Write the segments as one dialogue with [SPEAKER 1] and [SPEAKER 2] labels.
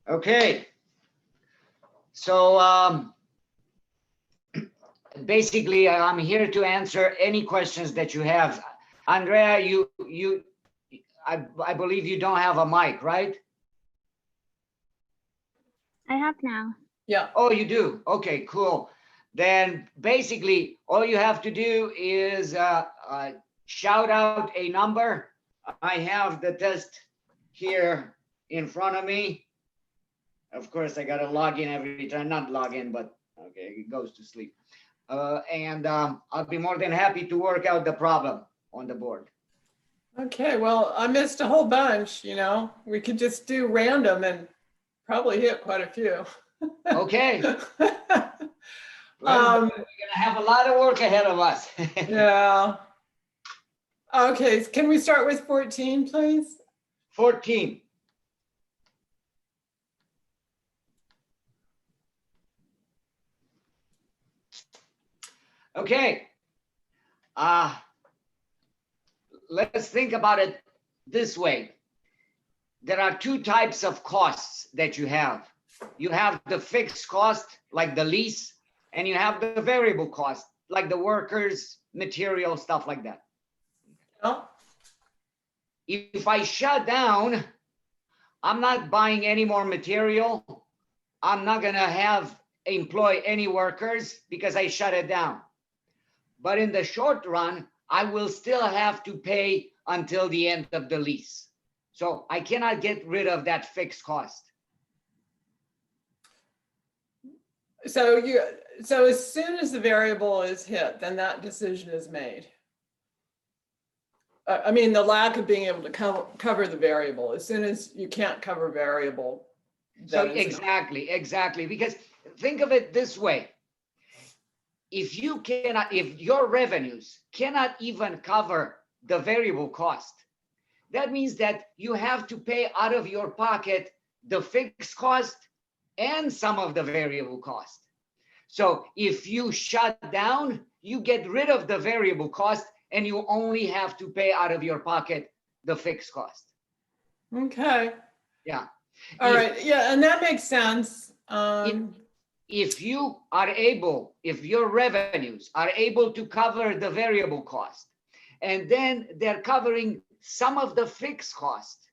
[SPEAKER 1] Okay. So basically, I'm here to answer any questions that you have. Andrea, I believe you don't have a mic, right?
[SPEAKER 2] I have now.
[SPEAKER 3] Yeah.
[SPEAKER 1] Oh, you do? Okay, cool. Then basically, all you have to do is shout out a number. I have the test here in front of me. Of course, I got to log in every time, not log in, but okay, it goes to sleep. And I'll be more than happy to work out the problem on the board.
[SPEAKER 3] Okay, well, I missed a whole bunch, you know. We could just do random and probably hit quite a few.
[SPEAKER 1] Okay. We're gonna have a lot of work ahead of us.
[SPEAKER 3] Yeah. Okay, can we start with 14, please?
[SPEAKER 1] 14. Okay. Let's think about it this way. There are two types of costs that you have. You have the fixed cost, like the lease, and you have the variable cost, like the workers, material, stuff like that.
[SPEAKER 3] Oh,
[SPEAKER 1] If I shut down, I'm not buying any more material. I'm not gonna employ any workers because I shut it down. But in the short run, I will still have to pay until the end of the lease. So I cannot get rid of that fixed cost.
[SPEAKER 3] so as soon as the variable is hit, then that decision is made. I mean, the lack of being able to cover the variable, as soon as you can't cover variable.
[SPEAKER 1] So
[SPEAKER 3] that is
[SPEAKER 1] exactly, because think of it this way. If your revenues cannot even cover the variable cost, that means that you have to pay out of your pocket the fixed cost and some of the variable cost. So if you shut down, you get rid of the variable cost and you only have to pay out of your pocket the fixed cost.
[SPEAKER 3] Okay.
[SPEAKER 1] Yeah.
[SPEAKER 3] All right. Yeah, and that makes sense.
[SPEAKER 1] If your revenues are able to cover the variable cost, and then they're covering some of the fixed cost,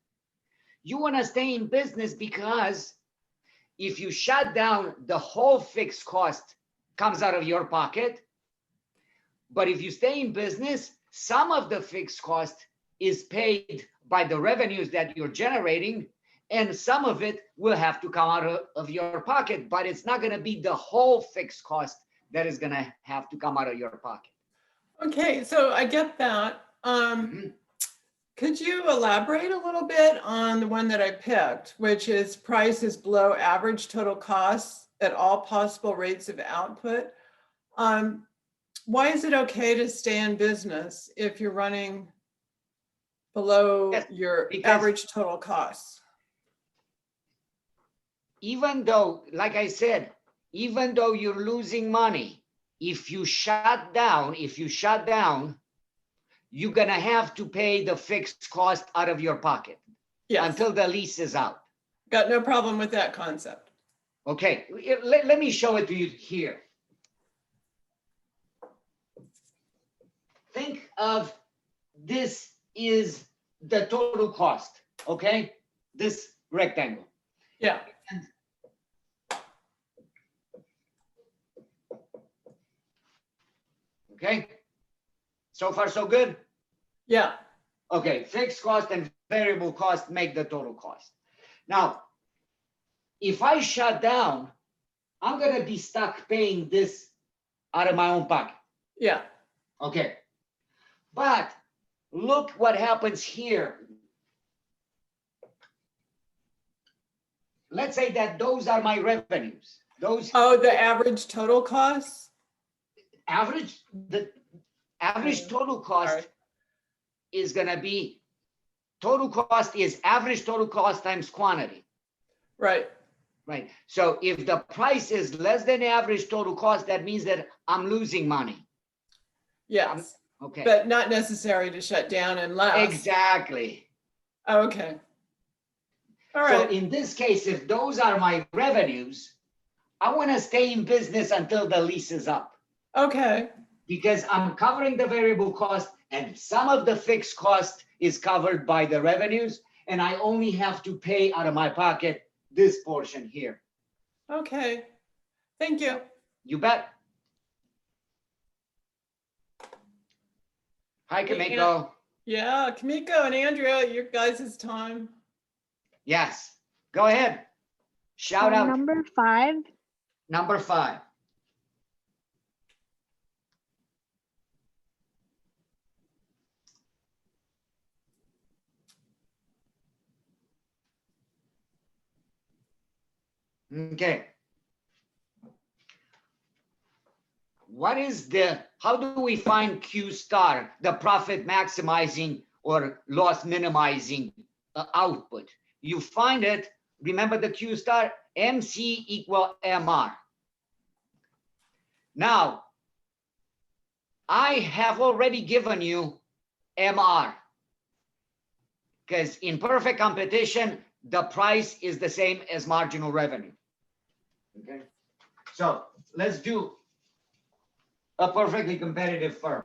[SPEAKER 1] you want to stay in business, because if you shut down, the whole fixed cost comes out of your pocket. But if you stay in business, some of the fixed cost is paid by the revenues that you're generating, and some of it will have to come out of your pocket, but it's not going to be the whole fixed cost that is going to have to come out of your pocket.
[SPEAKER 3] Okay, so I get that. Could you elaborate a little bit on the one that I picked, which is price is below average total costs at all possible rates of output? Why is it okay to stay in business if you're running below your average total costs?
[SPEAKER 1] Even though, like I said, even though you're losing money, if you shut down, you're gonna have to pay the fixed cost out of your pocket. Yes. Until the lease is out.
[SPEAKER 3] Got no problem with that concept.
[SPEAKER 1] Okay, let me show it to you here. Think of this is the total cost, okay? This rectangle.
[SPEAKER 3] Yeah.
[SPEAKER 1] Okay, so far so good?
[SPEAKER 3] Yeah.
[SPEAKER 1] Okay, fixed cost and variable cost make the total cost. Now, if I shut down, I'm gonna be stuck paying this out of my own pocket.
[SPEAKER 3] Yeah.
[SPEAKER 1] Okay, but look what happens here. Let's say that those are my revenues.
[SPEAKER 3] The average total costs?
[SPEAKER 1] The average total cost is going to be, total cost is average total cost times quantity.
[SPEAKER 3] Right.
[SPEAKER 1] Right. So if the price is less than average total cost, that means that I'm losing money.
[SPEAKER 3] Yes.
[SPEAKER 1] Okay.
[SPEAKER 3] But not necessary to shut down unless.
[SPEAKER 1] Exactly.
[SPEAKER 3] Okay. All
[SPEAKER 1] So
[SPEAKER 3] right.
[SPEAKER 1] in this case, if those are my revenues, I want to stay in business until the lease is up
[SPEAKER 3] Okay.
[SPEAKER 1] because I'm covering the variable cost and some of the fixed cost is covered by the revenues. And I only have to pay out of my pocket this portion here.
[SPEAKER 3] Okay. Thank you.
[SPEAKER 1] You bet. Hi,
[SPEAKER 3] Hey,
[SPEAKER 1] Kamiko.
[SPEAKER 3] Yeah, Kamiko and Andrea, your guys' time.
[SPEAKER 1] Yes, go ahead. Shout out.
[SPEAKER 2] Number 5.
[SPEAKER 1] Number 5. Okay. What is how do we find Q star, the profit maximizing or loss minimizing output? You find it, remember the Q star, MC equal MR. Now, I have already given you MR because in perfect competition, the price is the same as marginal revenue. Okay, so let's do a perfectly competitive firm.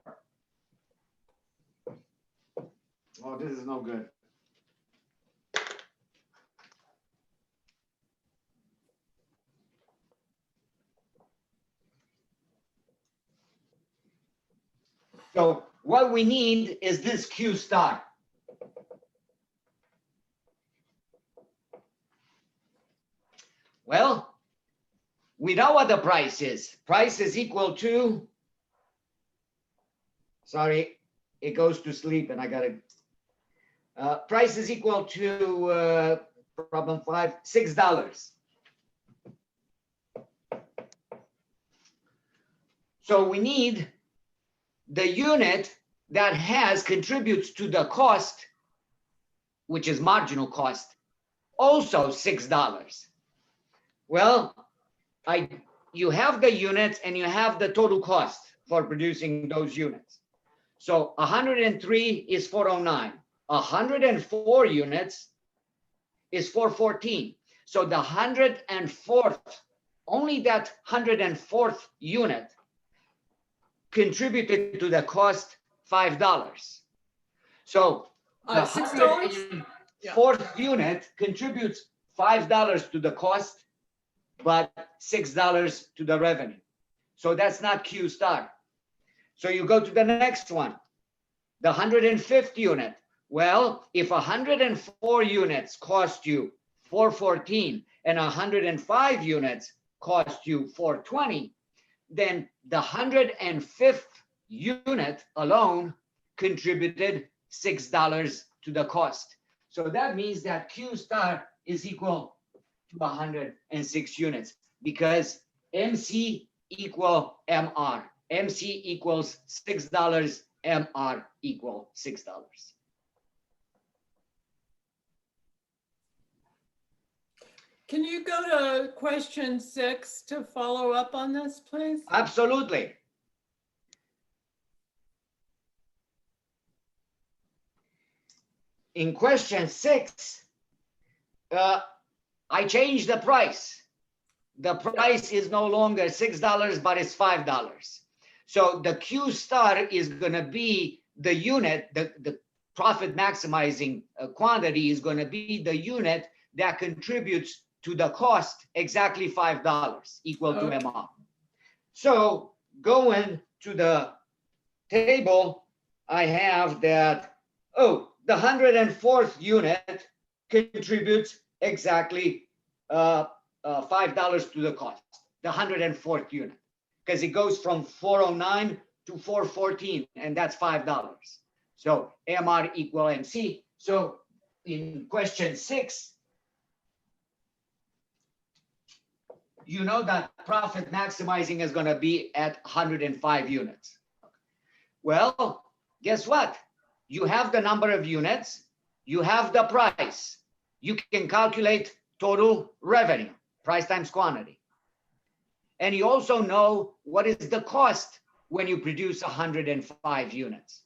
[SPEAKER 1] Oh, this is no good. So what we need is this Q star. Well, we know what the price is. Price is equal to, sorry, it goes to sleep and I gotta, price is equal to, problem 5, $6. So we need the unit that contributes to the cost, which is marginal cost, also $6. Well, you have the units and you have the total cost for producing those units. So 103 is 409. 104 units is 414. So the 104th, only that 104th unit contributed to the cost $5. So the
[SPEAKER 3] $6?
[SPEAKER 1] 104th unit contributes $5 to the cost, but $6 to the revenue. So that's not Q star. So you go to the next one, the 105th unit. Well, if 104 units cost you 414 and 105 units cost you 420, then the 105th unit alone contributed $6 to the cost. So that means that Q star is equal to 106 units because MC equal MR. MC equals $6, MR equal $6.
[SPEAKER 3] Can you go to question 6 to follow up on this, please?
[SPEAKER 1] Absolutely. In question 6, I changed the price. The price is no longer $6, but it's $5. So the Q star is going to be the unit, the profit maximizing quantity is going to be the unit that contributes to the cost exactly $5 equal to MR. So going to the table, I have that, the 104th unit contributes exactly $5 to the cost, the 104th unit, because it goes from 409 to 414, and that's $5. So MR equal MC. So in question 6, you know that profit maximizing is going to be at 105 units. Well, guess what? You have the number of units, you have the price. You can calculate total revenue, price times quantity. And you also know what is the cost when you produce 105 units.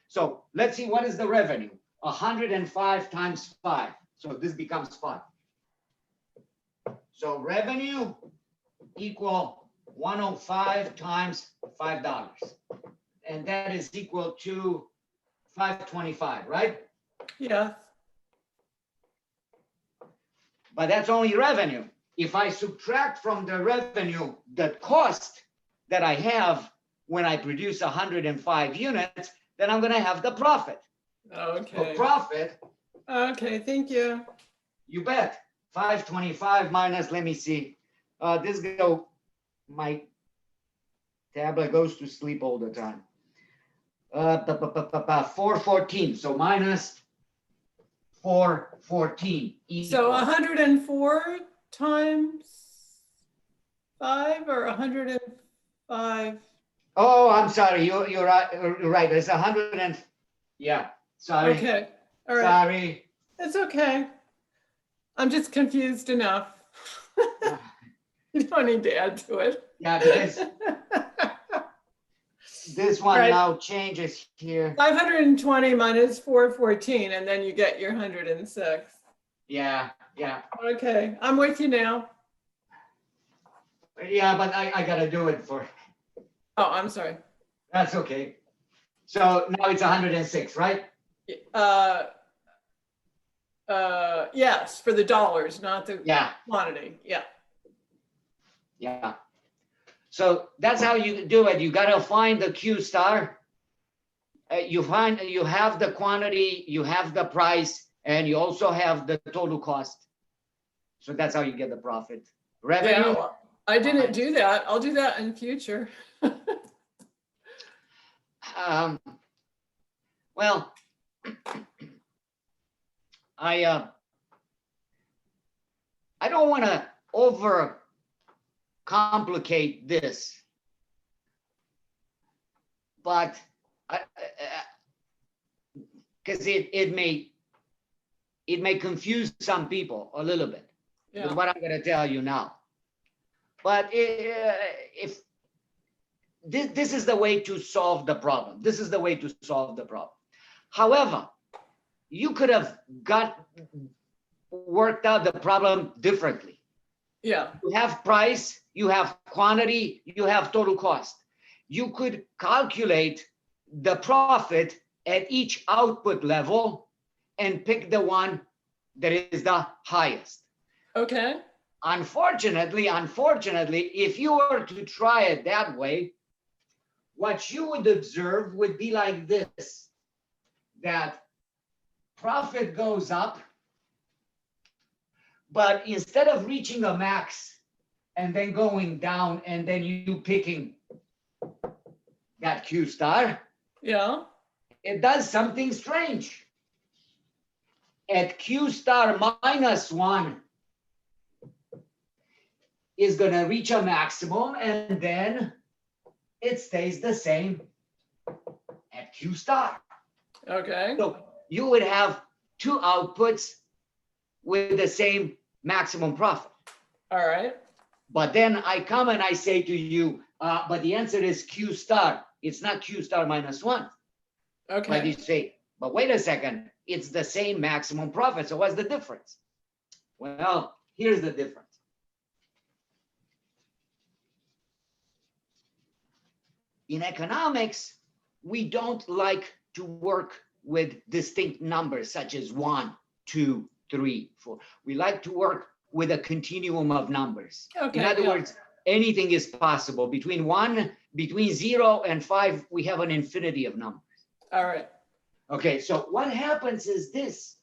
[SPEAKER 1] So let's see, what is the revenue? 105 times 5. So this becomes 5. So revenue equal 105 times $5. And that is equal to 525, right?
[SPEAKER 3] Yes.
[SPEAKER 1] But that's only revenue. If I subtract from the revenue the cost that I have when I produce 105 units, then I'm going to have the profit.
[SPEAKER 3] Okay.
[SPEAKER 1] So profit,
[SPEAKER 3] Okay, thank you.
[SPEAKER 1] you bet. 525 minus, let me see. My tablet goes to sleep all the time. 414. So minus 414.
[SPEAKER 3] So
[SPEAKER 1] equals-
[SPEAKER 3] 104 times 5 or 105?
[SPEAKER 1] Oh, I'm sorry. You're right. You're right. It's 100 and yeah. Sorry.
[SPEAKER 3] Okay, all right.
[SPEAKER 1] Sorry.
[SPEAKER 3] It's okay. I'm just confused enough. You don't need to add to it.
[SPEAKER 1] Yeah, because this one
[SPEAKER 3] Right.
[SPEAKER 1] now changes here.
[SPEAKER 3] 520 minus 414, and then you get your 106.
[SPEAKER 1] Yeah.
[SPEAKER 3] Okay, I'm with you now.
[SPEAKER 1] Yeah, but I gotta do it for.
[SPEAKER 3] Oh, I'm sorry.
[SPEAKER 1] That's okay. So now it's 106, right?
[SPEAKER 3] Yes, for the dollars, not the
[SPEAKER 1] Yeah.
[SPEAKER 3] quantity. Yeah.
[SPEAKER 1] Yeah. So that's how you do it. You gotta find the Q star. You have the quantity, you have the price, and you also have the total cost. So that's how you get the profit. Revenue.
[SPEAKER 3] Yeah, I didn't do that. I'll do that in future.
[SPEAKER 1] Well, I don't want to over complicate this, but because it may confuse some people a little bit with
[SPEAKER 3] Yeah.
[SPEAKER 1] what I'm going to tell you now. But if this is the way to solve the problem, this is the way to solve the problem. However, you could have worked out the problem differently.
[SPEAKER 3] Yeah.
[SPEAKER 1] You have price, you have quantity, you have total cost. You could calculate the profit at each output level and pick the one that is the highest.
[SPEAKER 3] Okay.
[SPEAKER 1] Unfortunately, if you were to try it that way, what you would observe would be like this, that profit goes up, but instead of reaching a max and then going down and then you picking that Q star,
[SPEAKER 3] Yeah.
[SPEAKER 1] it does something strange. At Q star minus 1 is going to reach a maximum and then it stays the same at Q star.
[SPEAKER 3] Okay.
[SPEAKER 1] So you would have two outputs with the same maximum profit.
[SPEAKER 3] All right.
[SPEAKER 1] But then I come and I say to you, but the answer is Q star. It's not Q star minus 1. But you
[SPEAKER 3] Okay.
[SPEAKER 1] say, but wait a second, it's the same maximum profit. So what's the difference? Well, here's the difference. In economics, we don't like to work with distinct numbers such as 1, 2, 3, 4. We like to work with a continuum of numbers.
[SPEAKER 3] Okay.
[SPEAKER 1] In other
[SPEAKER 3] yeah.
[SPEAKER 1] words, anything is possible. Between 0 and 5, we have an infinity of numbers.
[SPEAKER 3] All right.
[SPEAKER 1] Okay, so what happens is this.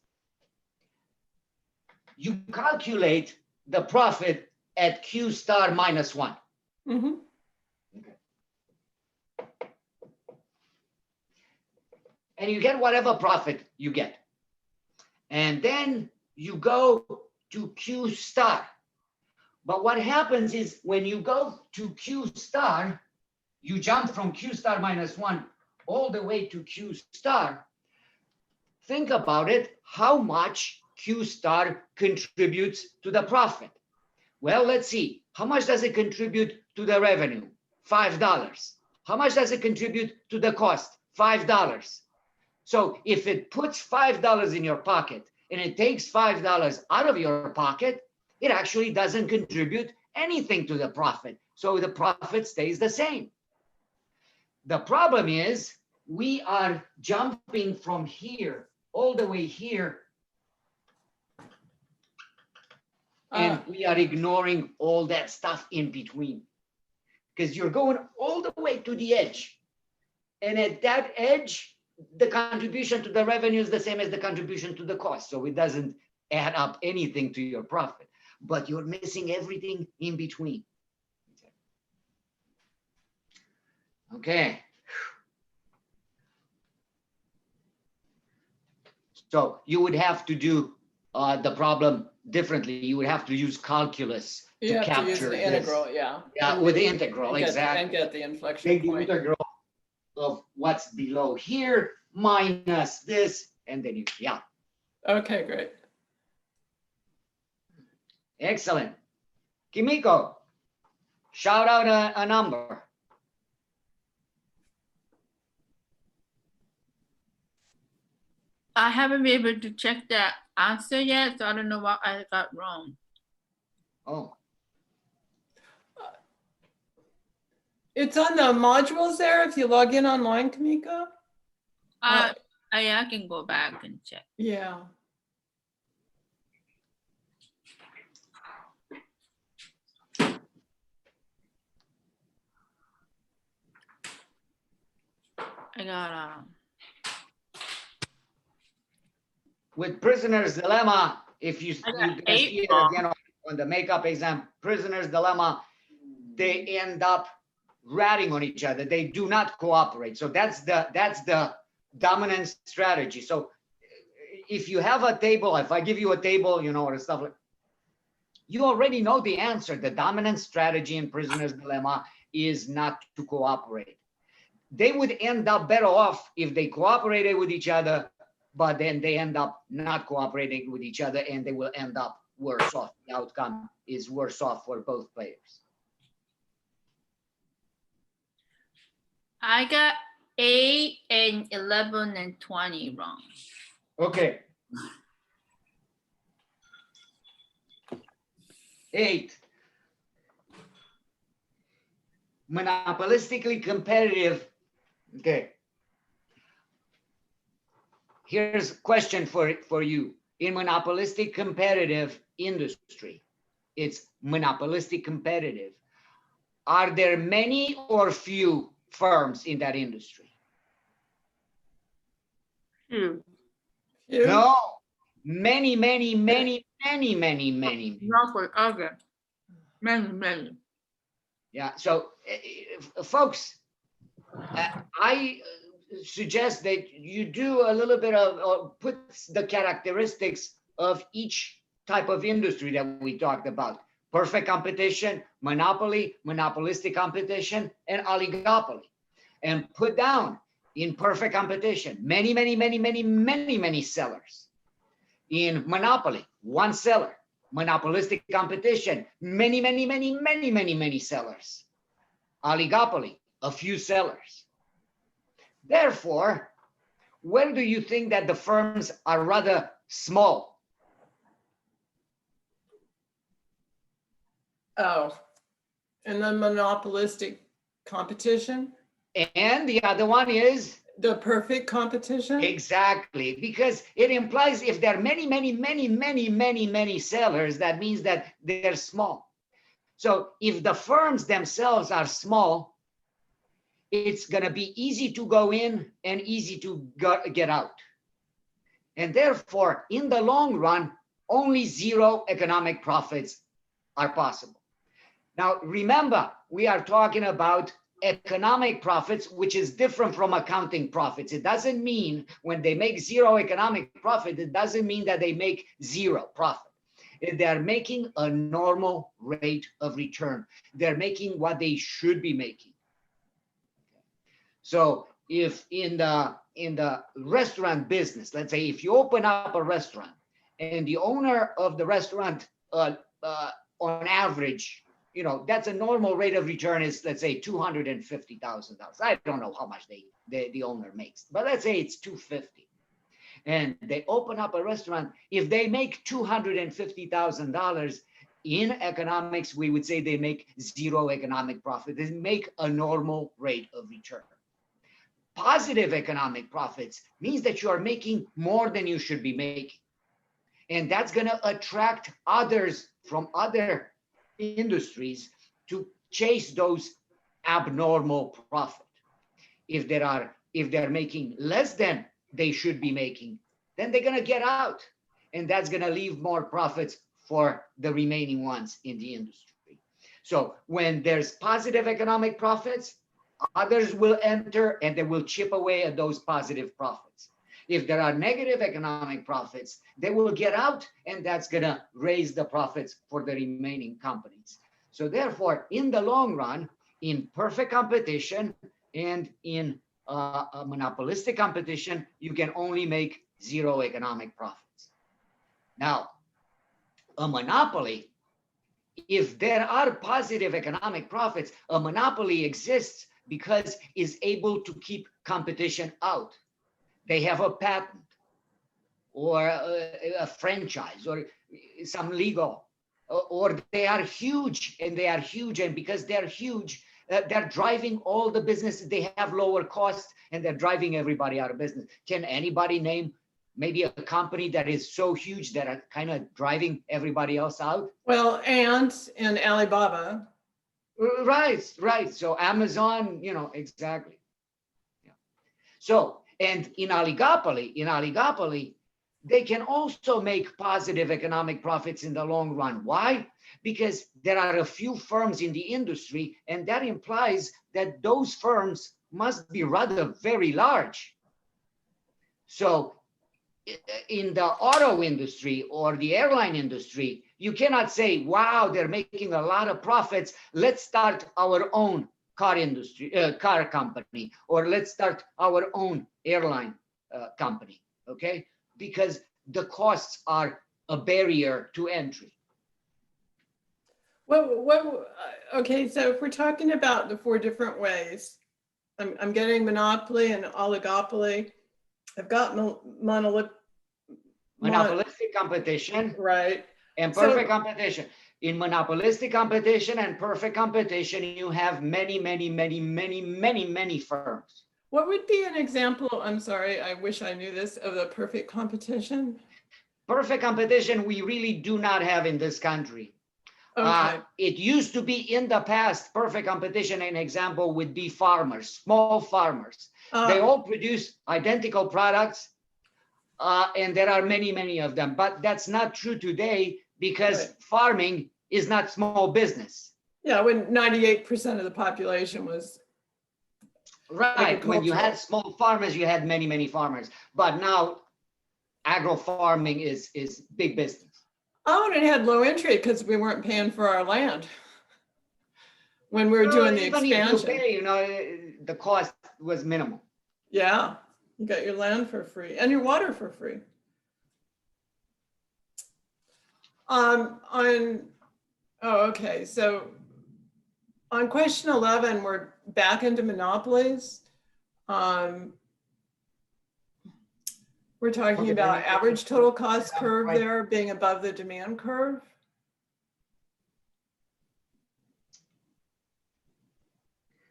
[SPEAKER 1] You calculate the profit at Q star minus 1.
[SPEAKER 3] Mm-hmm.
[SPEAKER 1] And you get whatever profit you get. And then you go to Q star. But what happens is when you go to Q star, you jump from Q star minus 1 all the way to Q star. Think about it, how much Q star contributes to the profit. Well, let's see. How much does it contribute to the revenue? $5. How much does it contribute to the cost? $5. So if it puts $5 in your pocket and it takes $5 out of your pocket, it actually doesn't contribute anything to the profit. So the profit stays the same. The problem is we are jumping from here all the way here, and we are ignoring all that stuff in between, because you're going all the way to the edge. And at that edge, the contribution to the revenue is the same as the contribution to the cost. So it doesn't add up anything to your profit, but you're missing everything in between. Okay. So you would have to do the problem differently. You would have to use calculus
[SPEAKER 3] You
[SPEAKER 1] to
[SPEAKER 3] have to
[SPEAKER 1] capture
[SPEAKER 3] use the
[SPEAKER 1] this.
[SPEAKER 3] integral, yeah.
[SPEAKER 1] Yeah, with the integral,
[SPEAKER 3] And
[SPEAKER 1] exactly.
[SPEAKER 3] get the inflection
[SPEAKER 1] Take the
[SPEAKER 3] point.
[SPEAKER 1] integral of what's below here minus this, and then you, yeah.
[SPEAKER 3] Okay, great.
[SPEAKER 1] Excellent. Kimiko, shout out a number.
[SPEAKER 2] I haven't been able to check the answer yet, so I don't know what I got wrong.
[SPEAKER 1] Oh,
[SPEAKER 3] It's on the modules there if you log in online, Kamiko?
[SPEAKER 2] I can go back and check.
[SPEAKER 3] Yeah.
[SPEAKER 2] I got
[SPEAKER 1] with prisoner's dilemma, if you,
[SPEAKER 2] I got
[SPEAKER 1] you guys
[SPEAKER 2] 8
[SPEAKER 1] see it
[SPEAKER 2] wrong.
[SPEAKER 1] again on the makeup exam, prisoner's dilemma, they end up ratting on each other. They do not cooperate. So that's the dominant strategy. So if you have a table, if I give you a table, you know, or stuff like, you already know the answer. The dominant strategy in prisoner's dilemma is not to cooperate. They would end up better off if they cooperated with each other, but then they end up not cooperating with each other, and they will end up worse off. The outcome is worse off for both players.
[SPEAKER 2] I got 8 and 11 and 20 wrong.
[SPEAKER 1] Okay. 8. Monopolistically competitive. Okay. Here's a question for you. In monopolistic competitive industry, it's monopolistic competitive. Are there many or few firms in that industry?
[SPEAKER 2] Two.
[SPEAKER 3] You?
[SPEAKER 1] No, many, many, many, many, many, many.
[SPEAKER 2] Not for other. Many.
[SPEAKER 1] Yeah, so folks, I suggest that you do a little bit of, or put the characteristics of each type of industry that we talked about. Perfect competition, monopoly, monopolistic competition, and oligopoly. And put down in perfect competition, many, many, many, many, many, many sellers. In monopoly, one seller. Monopolistic competition, many, many, many, many, many, many sellers. Oligopoly, a few sellers. Therefore, where do you think that the firms are rather small?
[SPEAKER 3] Oh, and then monopolistic competition?
[SPEAKER 1] And the other one is?
[SPEAKER 3] The perfect competition?
[SPEAKER 1] Exactly, because it implies if there are many, many, many, many, many, many sellers, that means that they're small. So if the firms themselves are small, it's going to be easy to go in and easy to get out. And therefore, in the long run, only zero economic profits are possible. Now, remember, we are talking about economic profits, which is different from accounting profits. It doesn't mean when they make zero economic profit, it doesn't mean that they make zero profit. They're making a normal rate of return. They're making what they should be making. So if in the restaurant business, let's say if you open up a restaurant and the owner of the restaurant on average, you know, that's a normal rate of return is, let's say, $250,000. I don't know how much the owner makes, but let's say it's $250,000. and they open up a restaurant, if they make $250,000, in economics, we would say they make zero economic profit. They make a normal rate of return. Positive economic profits means that you are making more than you should be making. And that's going to attract others from other industries to chase those abnormal profit. If they're making less than they should be making, then they're going to get out. And that's going to leave more profits for the remaining ones in the industry. So when there's positive economic profits, others will enter and they will chip away at those positive profits. If there are negative economic profits, they will get out, and that's going to raise the profits for the remaining companies. So therefore, in the long run, in perfect competition and in a monopolistic competition, you can only make zero economic profits. Now, a monopoly, if there are positive economic profits, a monopoly exists because it's able to keep competition out. They have a patent or a franchise or some legal, or they are huge, and because they're huge, they're driving all the business. They have lower costs, and they're driving everybody out of business. Can anybody name maybe a company that is so huge that are kind of driving everybody else out?
[SPEAKER 3] Well, Ant and Alibaba.
[SPEAKER 1] Right. So Amazon, exactly. Yeah. So, and in oligopoly, they can also make positive economic profits in the long run. Why? Because there are a few firms in the industry, and that implies that those firms must be rather very large. So in the auto industry or the airline industry, you cannot say, wow, they're making a lot of profits, let's start our own car company, or let's start our own airline company, okay? Because the costs are a barrier to entry.
[SPEAKER 3] Okay, so if we're talking about the four different ways, I'm getting monopoly and oligopoly. I've got
[SPEAKER 1] Monopolistic competition,
[SPEAKER 3] right,
[SPEAKER 1] and perfect competition. In monopolistic competition and perfect competition, you have many firms.
[SPEAKER 3] What would be an example, I'm sorry, I wish I knew this, of the perfect competition?
[SPEAKER 1] Perfect competition, we really do not have in this country.
[SPEAKER 3] Okay.
[SPEAKER 1] It used to be in the past. Perfect competition, an example would be farmers, small farmers. They all produce identical products, and there are many of them. But that's not true today, because farming is not small business.
[SPEAKER 3] Yeah, when 98% of the population was
[SPEAKER 1] right. When you had small farmers, you had many farmers. But now agro farming is big business.
[SPEAKER 3] Oh, and it had low entry because we weren't paying for our land when we were doing the expansion.
[SPEAKER 1] If you pay, the cost was minimal.
[SPEAKER 3] Yeah, you got your land for free and your water for free. Okay, so on question 11, we're back into monopolies. We're talking about average total cost curve there being above the demand curve.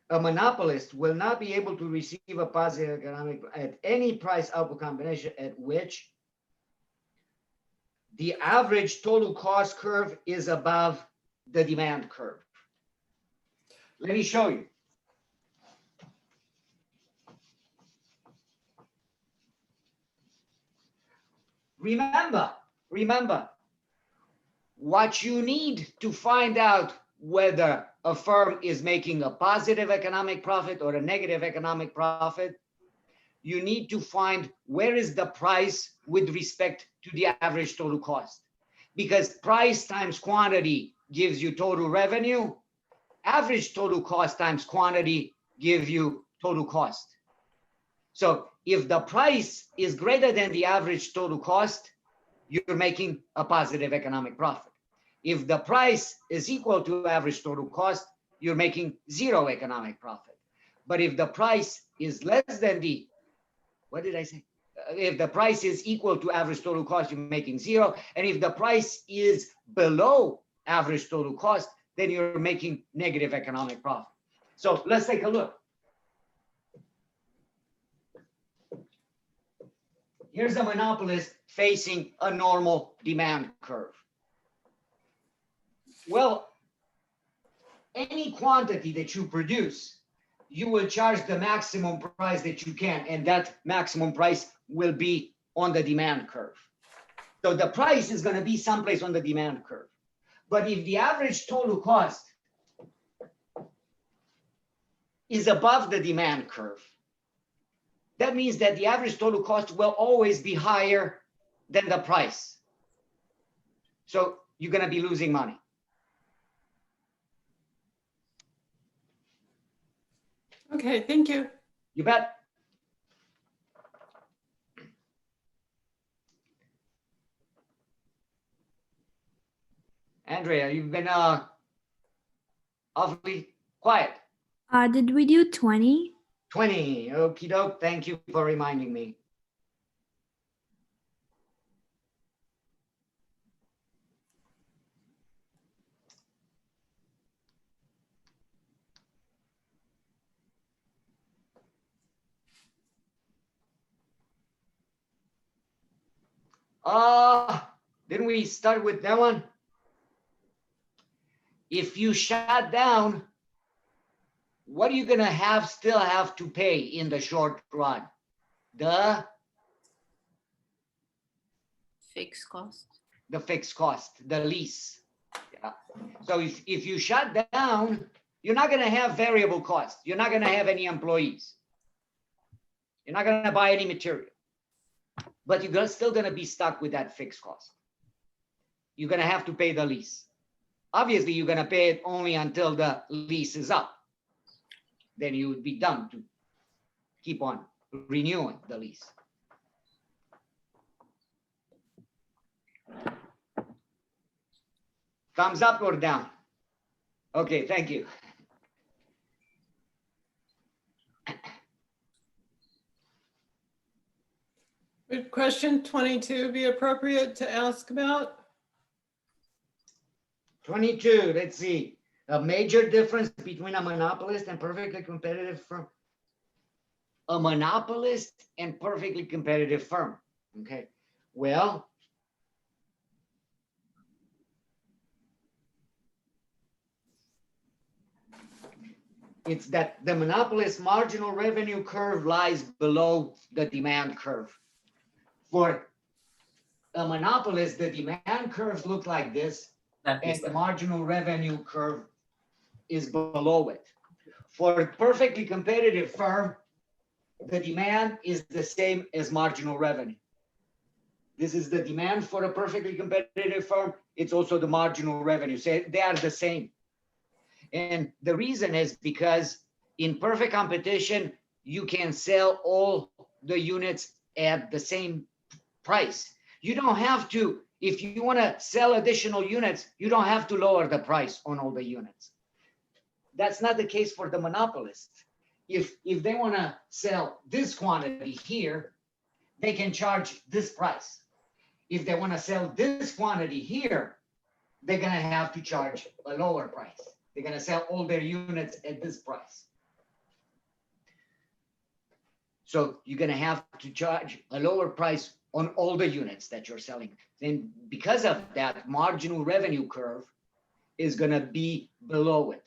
[SPEAKER 1] A monopolist will not be able to receive a positive economic at any price output combination at which the average total cost curve is above the demand curve. Let me show you. Remember, what you need to find out whether a firm is making a positive economic profit or a negative economic profit, you need to find where is the price with respect to the average total cost. Because price times quantity gives you total revenue. Average total cost times quantity give you total cost. So if the price is greater than the average total cost, you're making a positive economic profit. If the price is equal to average total cost, you're making zero economic profit. But if the price is less than the, what did I say? if the price is equal to average total cost, you're making zero. And if the price is below average total cost, then you're making negative economic profit. So let's take a look. Here's a monopolist facing a normal demand curve. Well, any quantity that you produce, you will charge the maximum price that you can, and that maximum price will be on the demand curve. So the price is going to be someplace on the demand curve. But if the average total cost is above the demand curve, that means that the average total cost will always be higher than the price. So you're going to be losing money.
[SPEAKER 3] Okay, thank you.
[SPEAKER 1] You bet. Andrea, you've been awfully quiet.
[SPEAKER 4] Did we do 20?
[SPEAKER 1] 20. Okie doke. Thank you for reminding me. Didn't we start with that one? If you shut down, what are you going to still have to pay in the short run? The
[SPEAKER 2] Fixed cost.
[SPEAKER 1] fixed cost, the lease. Yeah. So if you shut down, you're not going to have variable costs. You're not going to have any employees. You're not going to buy any material. But you're still going to be stuck with that fixed cost. You're going to have to pay the lease. Obviously, you're going to pay it only until the lease is up. Then you would be done to keep on renewing the lease. Thumbs up or down? Okay, thank you.
[SPEAKER 3] Would question 22 be appropriate to ask about?
[SPEAKER 1] 22, let's see. A major difference between a monopolist and perfectly competitive firm. A monopolist and perfectly competitive firm. Okay, well, it's that the monopolist marginal revenue curve lies below the demand curve. For a monopolist, the demand curves look like this, and the marginal revenue curve is below it. For a perfectly competitive firm, the demand is the same as marginal revenue. This is the demand for a perfectly competitive firm. It's also the marginal revenue. So they are the same. And the reason is because in perfect competition, you can sell all the units at the same price. You don't have to, if you want to sell additional units, you don't have to lower the price on all the units. That's not the case for the monopolist. If they want to sell this quantity here, they can charge this price. If they want to sell this quantity here, they're going to have to charge a lower price. They're going to sell all their units at this price. So you're going to have to charge a lower price on all the units that you're selling. Then because of that, marginal revenue curve is going to be below it.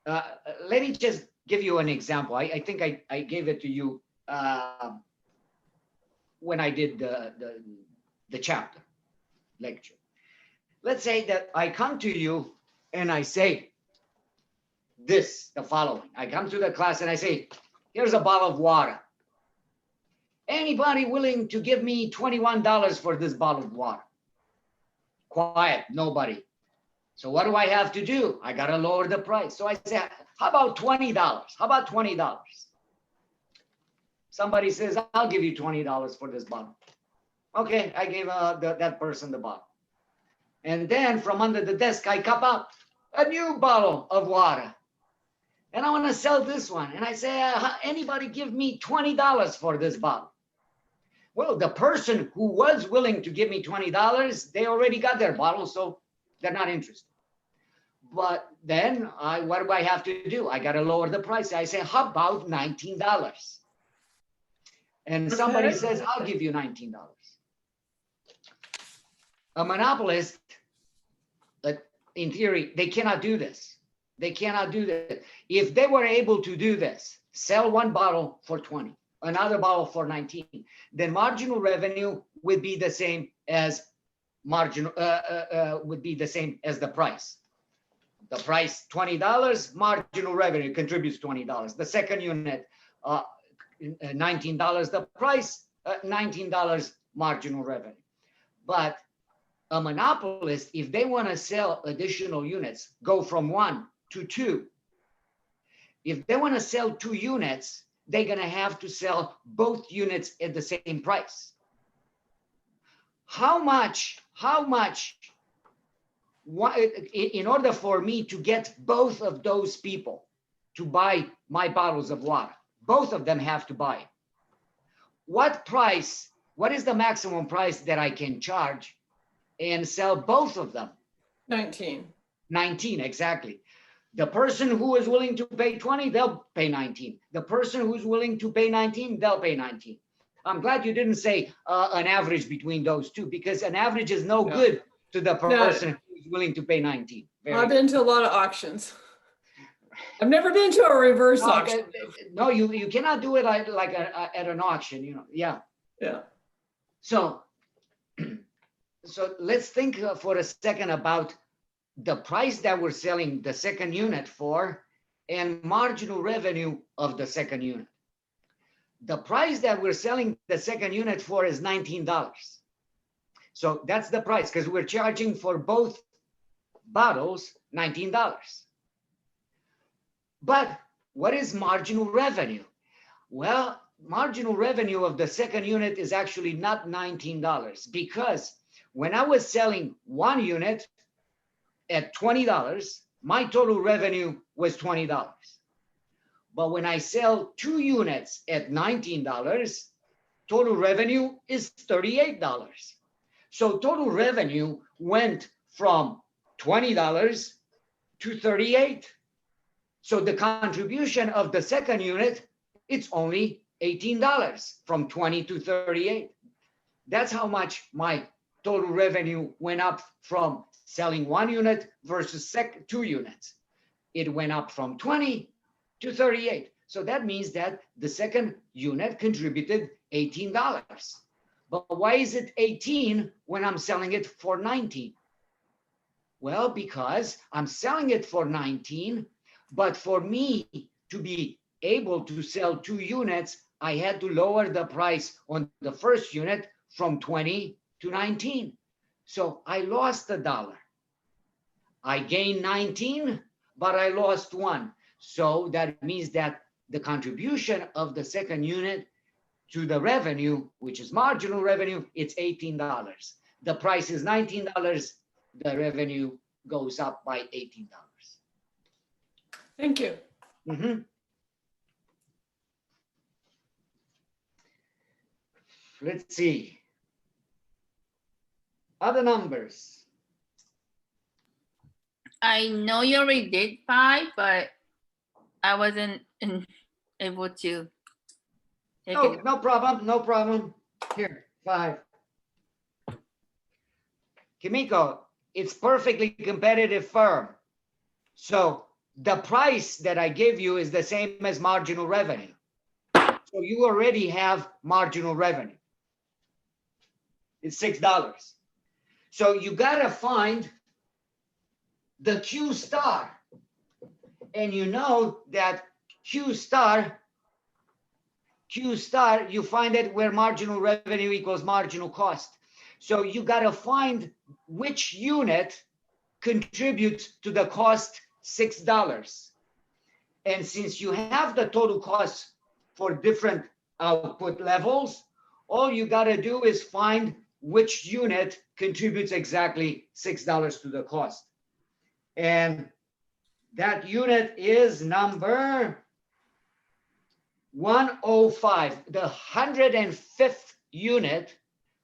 [SPEAKER 1] Let me just give you an example. I think I gave it to you when I did the chapter lecture. Let's say that I come to you and I say the following. I come to the class and I say, here's a bottle of water. Anybody willing to give me $21 for this bottle of water? Quiet, nobody. So what do I have to do? I got to lower the price. So I say, how about $20? How about $20? Somebody says, I'll give you $20 for this bottle. Okay, I gave that person the bottle. And then from under the desk, I cup out a new bottle of water. And I want to sell this one. And I say, anybody give me $20 for this bottle? Well, the person who was willing to give me $20, they already got their bottle, so they're not interested. But then what do I have to do? I got to lower the price. I say, how about $19? And somebody
[SPEAKER 3] Okay.
[SPEAKER 1] says, I'll give you $19. A monopolist, in theory, they cannot do this. They cannot do that. If they were able to do this, sell one bottle for 20, another bottle for 19, then marginal revenue would be the same as the price. The price $20, marginal revenue contributes $20. The second unit, $19. The price, $19 marginal revenue. But a monopolist, if they want to sell additional units, go from 1 to 2. If they want to sell 2 units, they're going to have to sell both units at the same price. How much, in order for me to get both of those people to buy my bottles of water, both of them have to buy. What price, what is the maximum price that I can charge and sell both of them?
[SPEAKER 3] 19.
[SPEAKER 1] 19, exactly. The person who is willing to pay 20, they'll pay 19. The person who's willing to pay 19, they'll pay 19. I'm glad you didn't say an average between those two, because an average is no good to the person who's willing to pay 19.
[SPEAKER 3] I've been to a lot of auctions. I've never been to a reverse auction.
[SPEAKER 1] No, you cannot do it like at an auction, you know. Yeah.
[SPEAKER 3] Yeah.
[SPEAKER 1] So let's think for a second about the price that we're selling the second unit for and marginal revenue of the second unit. The price that we're selling the second unit for is $19. So that's the price, because we're charging for both bottles $19. But what is marginal revenue? Well, marginal revenue of the second unit is actually not $19, because when I was selling one unit at $20, my total revenue was $20. But when I sell 2 units at $19, total revenue is $38. So total revenue went from $20 to $38. So the contribution of the second unit, it's only $18, from 20 to 38. That's how much my total revenue went up from selling 1 unit versus 2 units. It went up from 20 to 38. So that means that the second unit contributed $18. But why is it 18 when I'm selling it for 19? Well, because I'm selling it for 19, but for me to be able to sell 2 units, I had to lower the price on the first unit from 20 to 19. So I lost $1. I gained 19, but I lost 1. So that means that the contribution of the second unit to the revenue, which is marginal revenue, it's $18. The price is $19. The revenue goes up by $18.
[SPEAKER 3] Thank you.
[SPEAKER 1] Mm-hmm. Let's see. Other numbers.
[SPEAKER 2] I know you already did 5, but I wasn't able to take
[SPEAKER 1] Oh,
[SPEAKER 2] it.
[SPEAKER 1] no problem, no problem. Here, 5. Kimiko, it's perfectly competitive firm. So the price that I give you is the same as marginal revenue. So you already have marginal revenue. It's $6. So you gotta find the Q star. And you know that Q star, you find it where marginal revenue equals marginal cost. So you got to find which unit contributes to the cost $6. And since you have the total cost for different output levels, all you got to do is find which unit contributes exactly $6 to the cost. And that unit is number 105, the 105th unit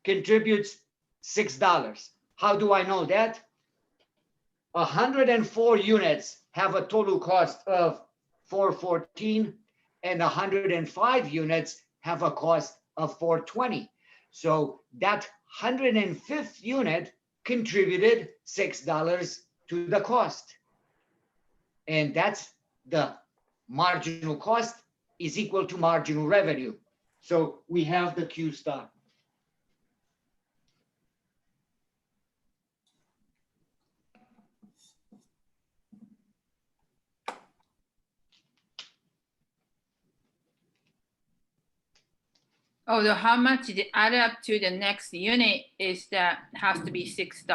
[SPEAKER 1] contributes $6. How do I know that? 104 units have a total cost of $4.14, and 105 units have a cost of $4.20. So that 105th unit contributed $6 to the cost. And that's the marginal cost is equal to marginal revenue. So we have the Q star.
[SPEAKER 2] Although how much it add up to the next unit is that has to be $6.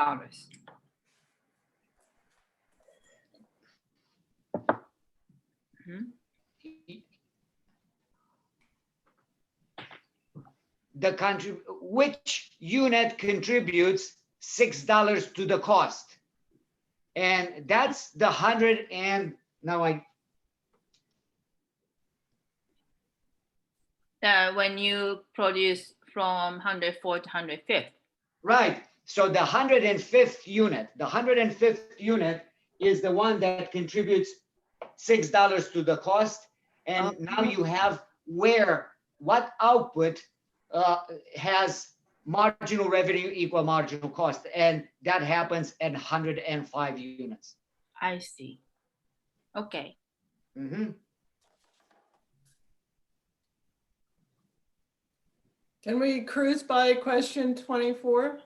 [SPEAKER 1] Which unit contributes $6 to the cost? And that's the 100 and now
[SPEAKER 2] When you produce from 104 to 105th.
[SPEAKER 1] right. So the 105th unit is the one that contributes $6 to the cost. And now you have what output has marginal revenue equal marginal cost. And that happens at 105 units.
[SPEAKER 2] I see. Okay.
[SPEAKER 1] Mm-hmm.
[SPEAKER 3] Can we cruise by question 24?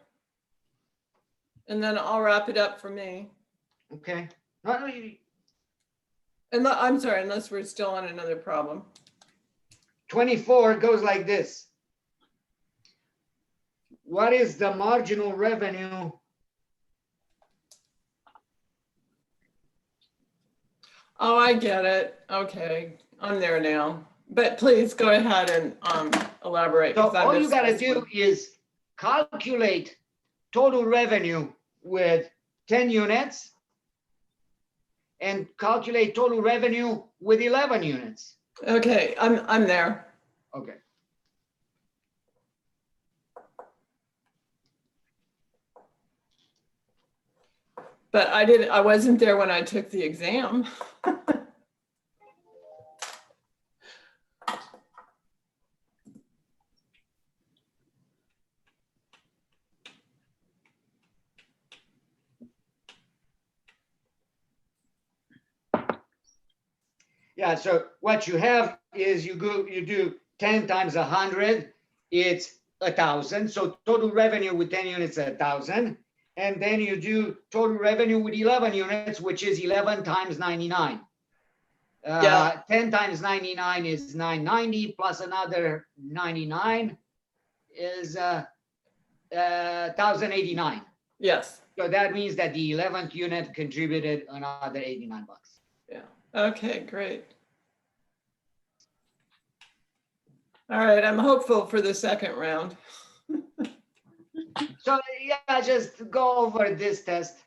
[SPEAKER 3] And then I'll wrap it up for me.
[SPEAKER 1] Okay.
[SPEAKER 3] And I'm sorry, unless we're still on another problem.
[SPEAKER 1] 24 goes like this. What is the marginal revenue?
[SPEAKER 3] Oh, I get it. Okay, I'm there now. But please go ahead and elaborate.
[SPEAKER 1] So
[SPEAKER 3] 'cause I
[SPEAKER 1] all you
[SPEAKER 3] missed
[SPEAKER 1] got to
[SPEAKER 3] this
[SPEAKER 1] do
[SPEAKER 3] one.
[SPEAKER 1] is calculate total revenue with 10 units and calculate total revenue with 11 units.
[SPEAKER 3] Okay, I'm there.
[SPEAKER 1] Okay.
[SPEAKER 3] But I wasn't there when I took the exam.
[SPEAKER 1] Yeah, so what you have is you do 10 times 100, it's 1,000. So total revenue with 10 units is 1,000. And then you do total revenue with 11 units, which is 11 times 99.
[SPEAKER 3] Yeah.
[SPEAKER 1] 10 times 99 is 990 plus another 99 is 1,089.
[SPEAKER 3] Yes.
[SPEAKER 1] So that means that the 11th unit contributed another $89.
[SPEAKER 3] Yeah. Okay, great. All right, I'm hopeful for the second round.
[SPEAKER 1] So yeah, just go over this test.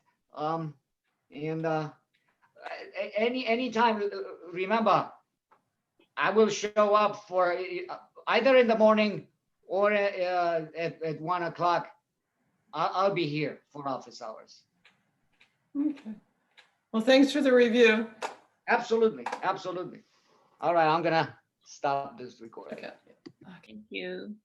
[SPEAKER 1] Anytime, remember, I will show up for either in the morning or at 1 o'clock. I'll be here for office hours.
[SPEAKER 3] Okay. Well, thanks for the review.
[SPEAKER 1] Absolutely, absolutely. All right, I'm gonna stop this recording.
[SPEAKER 3] Okay.
[SPEAKER 2] Thank you.